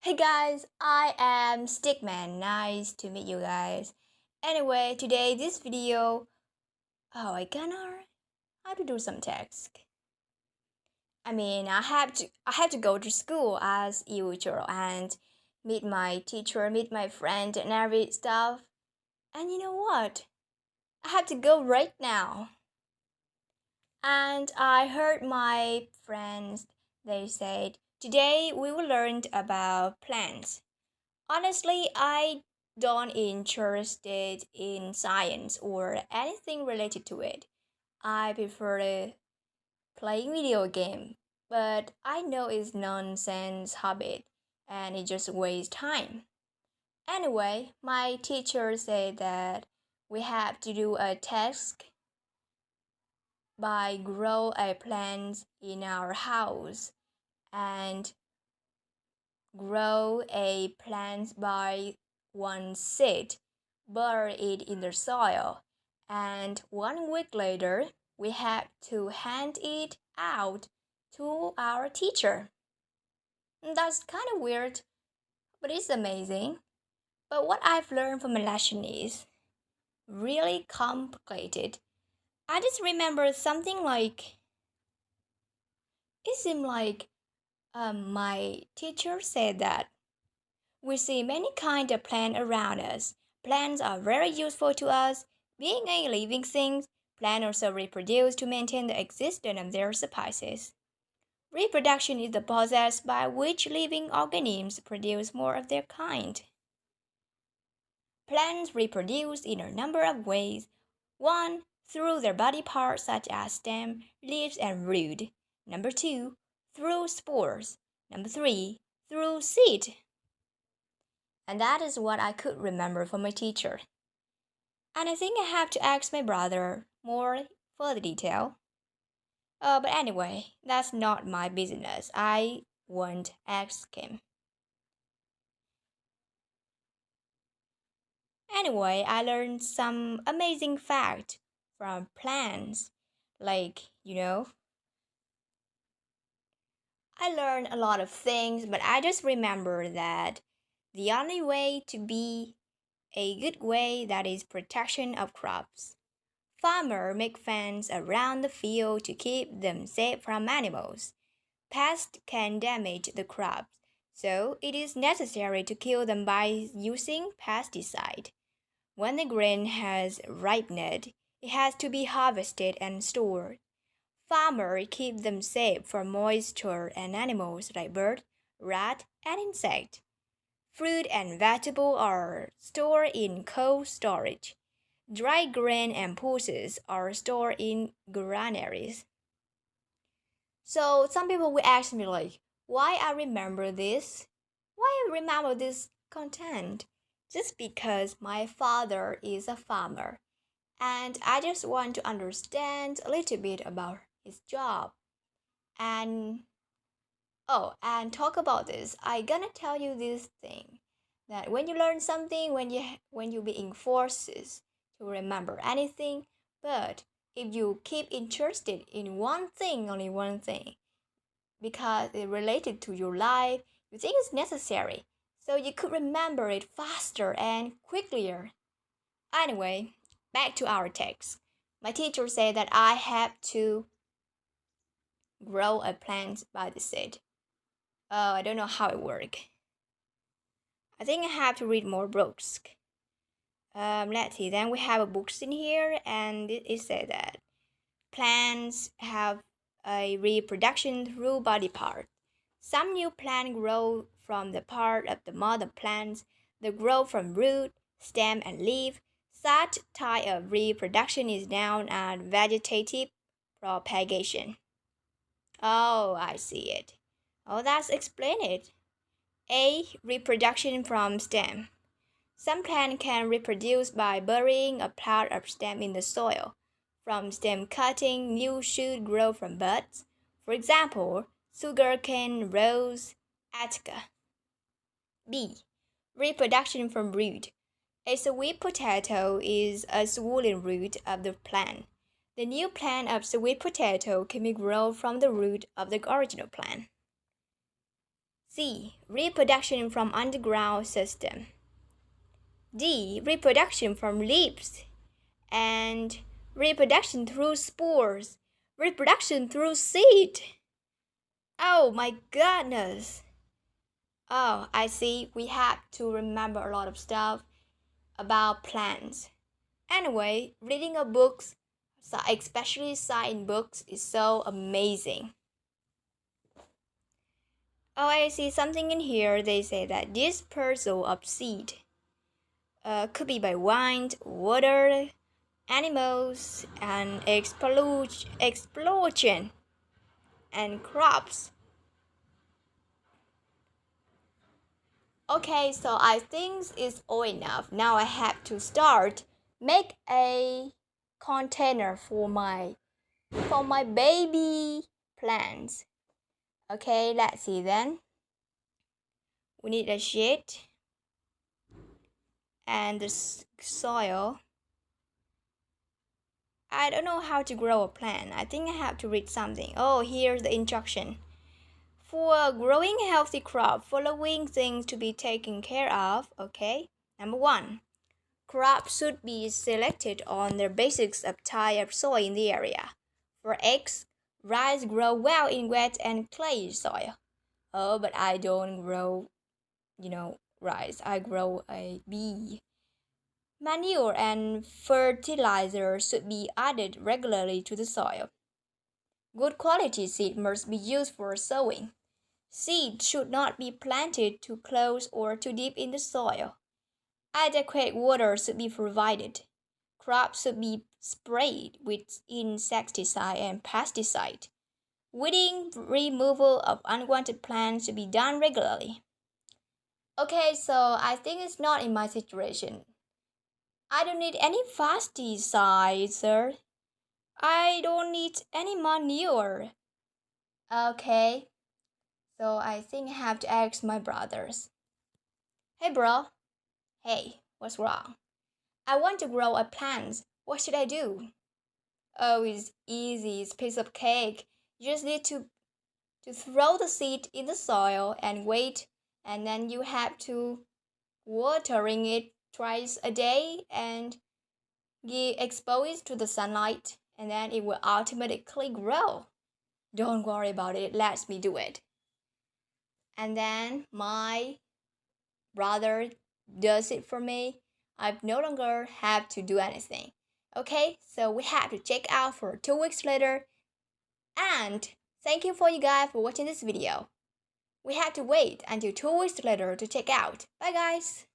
Hey guys, I am Stickman. Nice to meet you guys. Anyway, today this video, I gonna how to do some text. I have to go to school as usual and meet my teacher, meet my friend and every stuff. And you know what? I have to go right now. And I heard my friends they said today we will learn about plants. Honestly, I don't interested in science or anything related to it. I prefer playing video game, but I know it's nonsense habit and it just wastes time. Anyway, my teacher said that we have to do a task by grow a plant in our house and grow a plant by one seed, bury it in the soil, and 1 week later, we have to hand it out to our teacher. That's kind of weird, but it's amazing. But what I've learned from a lesson is really complicated. I just remember something like it seemed like my teacher said that we see many kinds of plants around us. Plants are very useful to us. Being a living thing, plants also reproduce to maintain the existence of their species. Reproduction is the process by which living organisms produce more of their kind. Plants reproduce in a number of ways. One, through their body parts such as stem, leaves, and root. Number two, through spores. Number three, through seed. And that is what I could remember from my teacher. And I think I have to ask my brother more for the detail. But anyway, that's not my business. I won't ask him. Anyway, I learned some amazing fact from plants. Like, I learned a lot of things, but I just remember that the only way to be a good way that is protection of crops. Farmers make fences around the field to keep them safe from animals. Pests can damage the crops, so it is necessary to kill them by using pesticide. When the grain has ripened, it has to be harvested and stored. Farmers keep them safe from moisture and animals like birds, rats, and insects. Fruit and vegetables are stored in cold storage. Dry grain and pulses are stored in granaries. So some people will ask me like, why I remember this? Why I remember this content? Just because my father is a farmer and I just want to understand a little bit about his job. And and talk about this. I gonna tell you this thing that when you learn something, when you being forced to remember anything, but if you keep interested in one thing, only one thing, because it related to your life, you think it's necessary, so you could remember it faster and quicker. Anyway, back to our text. My teacher said that I have to grow a plant by the seed. Oh, I don't know how it works. I think I have to read more books. Let's see. Then we have a books in here, and it said that plants have a reproduction through body part. Some new plants grow from the part of the mother plants that grow from root, stem, and leaf. Such type of reproduction is known as vegetative propagation. Oh, I see it. Oh, that's explain it. A. Reproduction from stem. Some plants can reproduce by burying a part of stem in the soil. From stem cutting, new shoots grow from buds. For example, sugarcane, rose, Attica. B. Reproduction from root. A sweet potato is a swollen root of the plant. The new plant of sweet potato can be grown from the root of the original plant. C. Reproduction from underground system. D. Reproduction from leaves. And reproduction through spores. Reproduction through seed. Oh my goodness. Oh, I see. We have to remember a lot of stuff about plants. Anyway, reading a books, especially science books, is so amazing. Oh, I see something in here. They say that dispersal of seed could be by wind, water, animals, and explosion, and crops. Okay, so I think it's all enough. Now I have to start make a container for my baby plants. Okay, let's see then. We need a sheet and the soil. I don't know how to grow a plant. I think I have to read something. Oh, here's the instruction. For growing a healthy crop, following things to be taken care of. Okay, number 1. Crops should be selected on the basis of type of soil in the area. For eggs, rice grow well in wet and clay soil. Oh, but I don't grow, rice. I grow a bee. Manure and fertilizer should be added regularly to the soil. Good quality seed must be used for sowing. Seed should not be planted too close or too deep in the soil. Adequate water should be provided. Crops should be sprayed with insecticide and pesticide. Weeding removal of unwanted plants should be done regularly. Okay, so I think it's not in my situation. I don't need any fertilizer. I don't need any manure. Okay, so I think I have to ask my brothers. Hey, bro. Hey, what's wrong? I want to grow a plant. What should I do? Oh, it's easy. It's a piece of cake. You just need to throw the seed in the soil and wait, and then you have to watering it twice a day and expose it to the sunlight, and then it will automatically grow. Don't worry about it. Let me do it. And then my brother does it for me. I no longer have to do anything. Okay, so we have to check out for 2 weeks later. And thank you for you guys for watching this video. We have to wait until 2 weeks later to check out. Bye guys!